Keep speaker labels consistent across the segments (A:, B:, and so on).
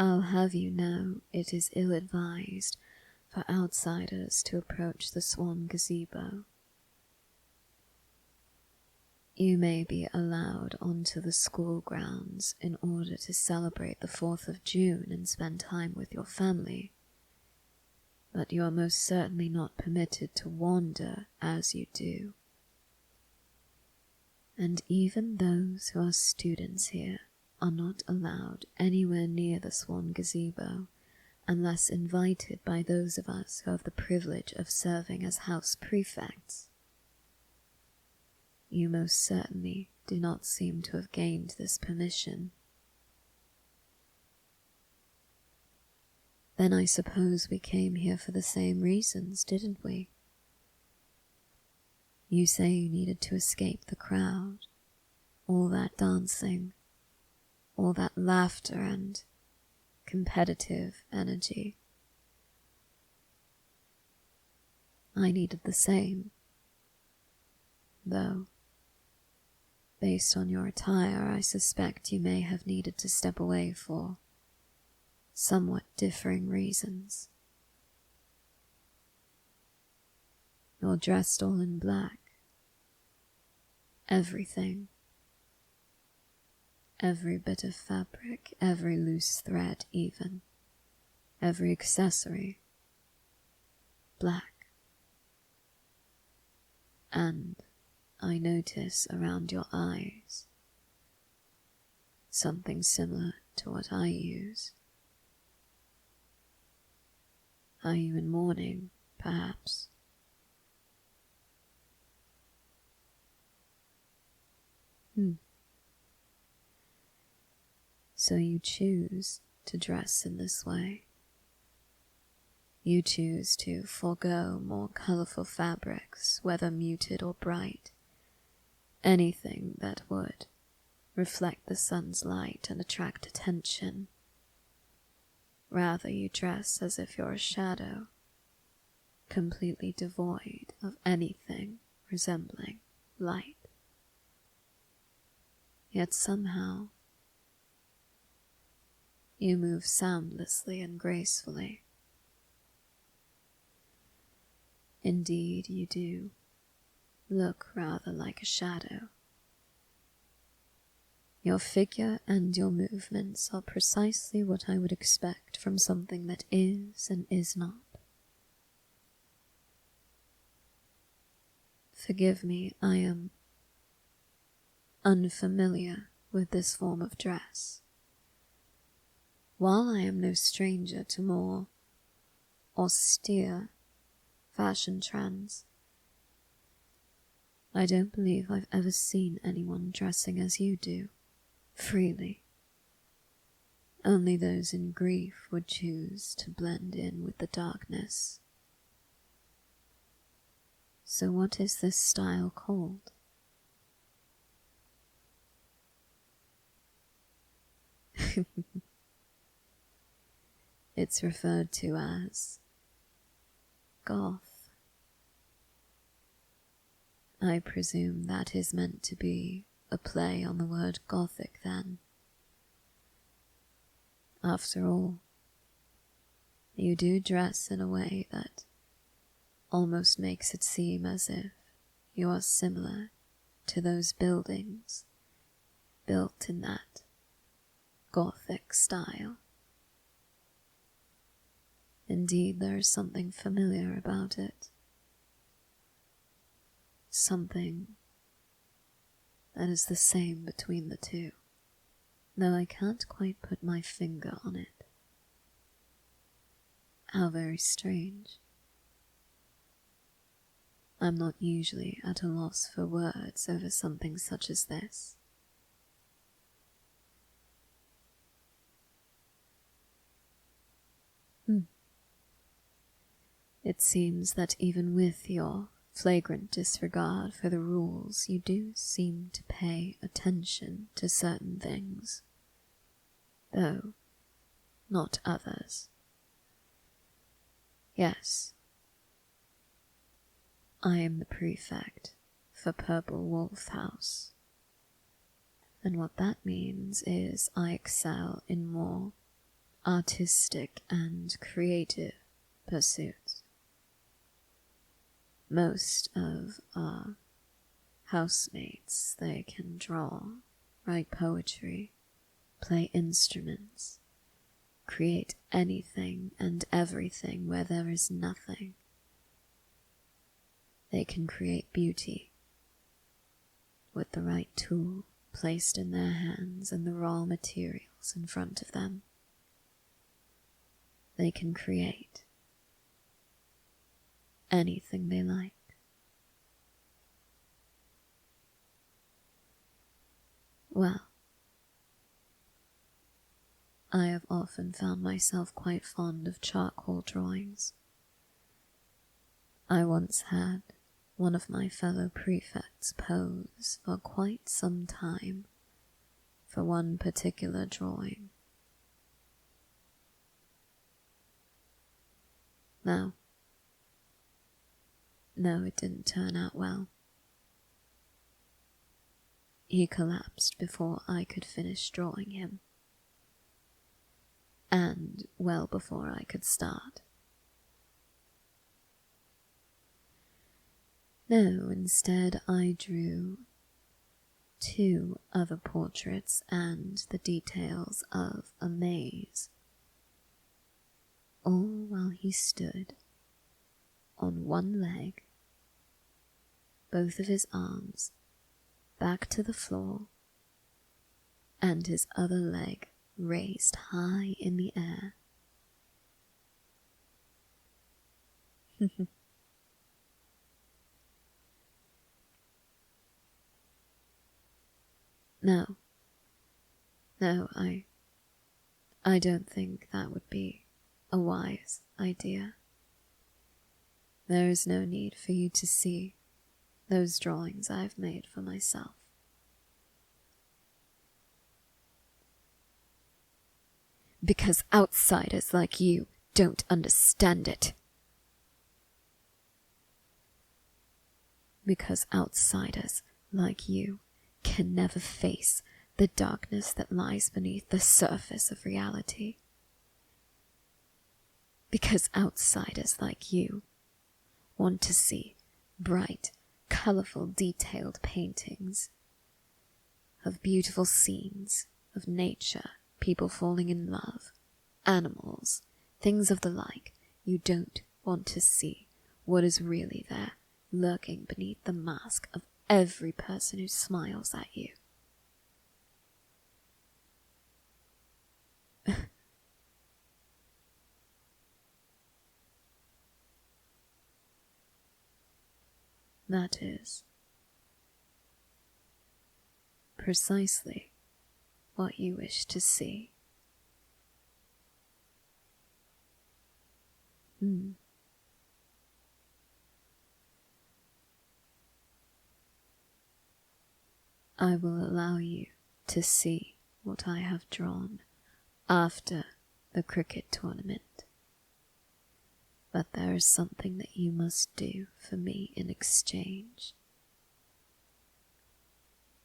A: I'll have you know it is ill-advised for outsiders to approach the Swan Gazebo. You may be allowed onto the school grounds in order to celebrate the 4th of June and spend time with your family, but you are most certainly not permitted to wander as you do. And even those who are students here are not allowed anywhere near the Swan Gazebo unless invited by those of us who have the privilege of serving as house prefects. You most certainly do not seem to have gained this permission. Then I suppose we came here for the same reasons, didn't we? You say you needed to escape the crowd, all that dancing, all that laughter and competitive energy. I needed the same, though, based on your attire, I suspect you may have needed to step away for somewhat differing reasons. You're dressed all in black. Everything. Every bit of fabric, every loose thread even, every accessory. Black. And I notice around your eyes something similar to what I use. Are you in mourning, perhaps? So you choose to dress in this way. You choose to forego more colorful fabrics, whether muted or bright, anything that would reflect the sun's light and attract attention. Rather, you dress as if you're a shadow, completely devoid of anything resembling light. Yet somehow, you move soundlessly and gracefully. Indeed, you do look rather like a shadow. Your figure and your movements are precisely what I would expect from something that is and is not. Forgive me, I am unfamiliar with this form of dress. While I am no stranger to more austere fashion trends, I don't believe I've ever seen anyone dressing as you do, freely. Only those in grief would choose to blend in with the darkness. So what is this style called? It's referred to as Goth. I presume that is meant to be a play on the word Gothic, then. After all, you do dress in a way that almost makes it seem as if you are similar to those buildings built in that Gothic style. Indeed, there is something familiar about it. Something that is the same between the two, though I can't quite put my finger on it. How very strange. I'm not usually at a loss for words over something such as this. It seems that even with your flagrant disregard for the rules, you do seem to pay attention to certain things, though not others. Yes, I am the prefect for Purple Wolf House, and what that means is I excel in more artistic and creative pursuits. Most of our housemates, they can draw, write poetry, play instruments, create anything and everything where there is nothing. They can create beauty with the right tool placed in their hands and the raw materials in front of them. They can create anything they like. Well, I have often found myself quite fond of charcoal drawings. I once had one of my fellow prefects pose for quite some time for one particular drawing. No, it didn't turn out well. He collapsed before I could finish drawing him, and well before I could start. No, instead I drew 2 other portraits and the details of a maze, all while he stood on one leg, both of his arms back to the floor, and his other leg raised high in the air. No, I don't think that would be a wise idea. There is no need for you to see those drawings I've made for myself. Because outsiders like you don't understand it. Because outsiders like you can never face the darkness that lies beneath the surface of reality. Because outsiders like you want to see bright, colorful, detailed paintings of beautiful scenes of nature, people falling in love, animals, things of the like. You don't want to see what is really there, lurking beneath the mask of every person who smiles at you. That is precisely what you wish to see. I will allow you to see what I have drawn after the cricket tournament. But there is something that you must do for me in exchange.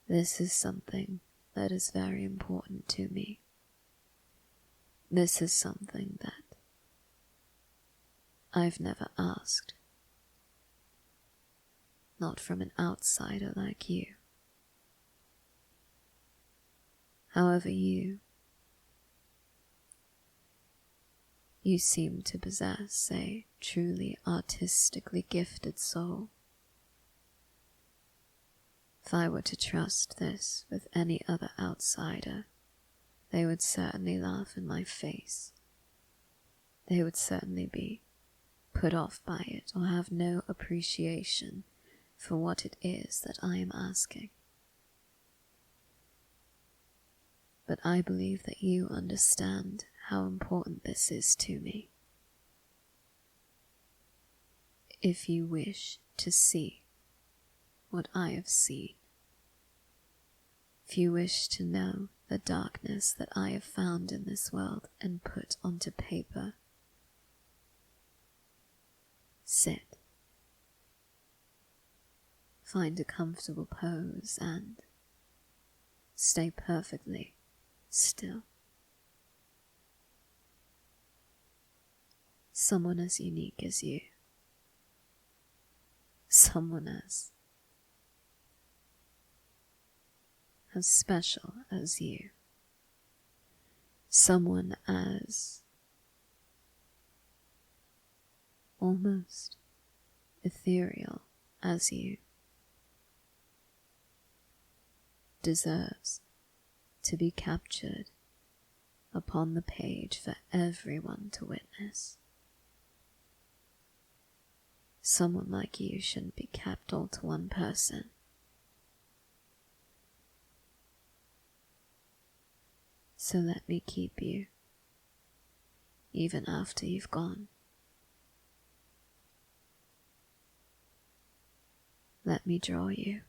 A: This is something that is very important to me. This is something that I've never asked. Not from an outsider like you. However, you seem to possess a truly artistically gifted soul. If I were to trust this with any other outsider, they would certainly laugh in my face. They would certainly be put off by it or have no appreciation for what it is that I am asking. But I believe that you understand how important this is to me. If you wish to see what I have seen, if you wish to know the darkness that I have found in this world and put onto paper, sit, find a comfortable pose and stay perfectly still. Someone as unique as you. Someone as special as you. Someone as almost ethereal as you deserves to be captured upon the page for everyone to witness. Someone like you shouldn't be kept all to one person. So let me keep you, even after you've gone. Let me draw you.